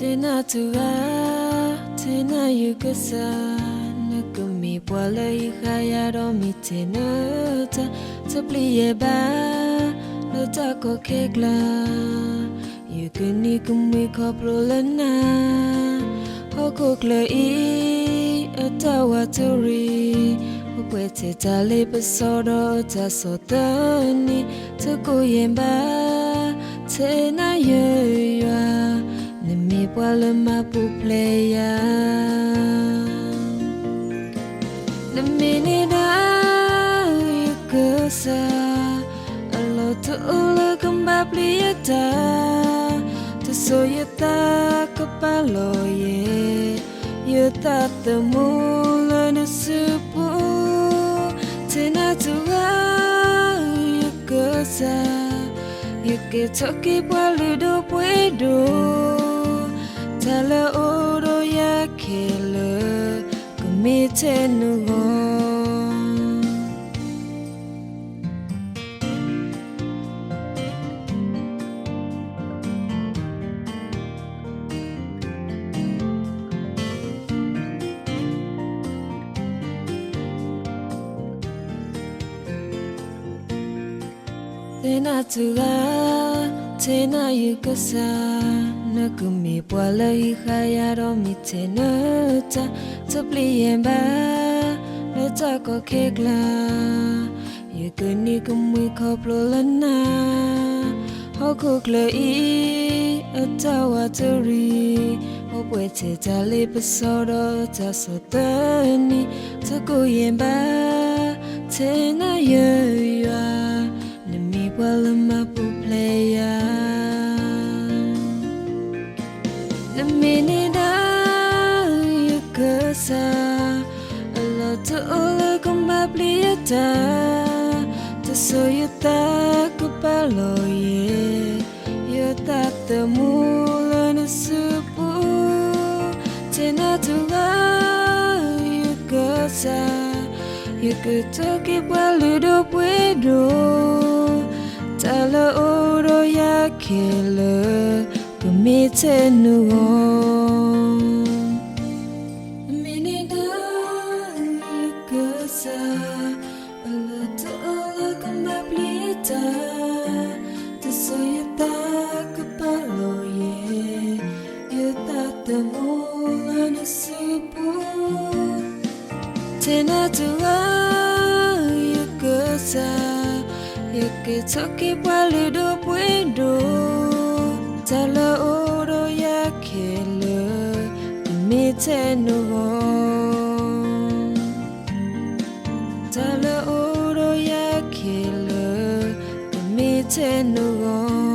Tena tua, tena yukasa, nakumi pwala ikaya romi tena ta, tapliye ba, nata ko kegla, yukuni kumi koplo lana, hoko kla I, atawa turi, upwete tale pasodo ta sotani, tako yemba, tena yua. Nimi pwala mapuplaya Nimi nida yukasa Alo tu ula kembaplia Tu soyata kapalo ye Yuta temula nasupu Tena tua yukasa Yuke toki pwalu do puedo Tala oro ya kele kumite nugo Tena tua, tena yukasa Nakumi pwala ikaya romi tena ta Tapliyemba, nata ko kegla Yukuni kumwi koplo lana Hoko kla I, atawa turi Hopwete tale pasodo ta sotani Tako yemba, tena yua Nimi pwala mapuplaya Naminida yukasa Alo tu ula kumbabliata Tu soyuta kupalo ye Yuta temula nasupu Tena tua yukasa Yukutoki pwaludo puedo Tala oro ya kele Kumite nuo Minida yukasa Ala ta'ala kumbablita Tasoyata kapalo ye Yuta temula nasupu Tena tua yukasa Yukutoki pwaludo puedo Tala oro ya kele kumite nugo Tala oro ya kele kumite nugo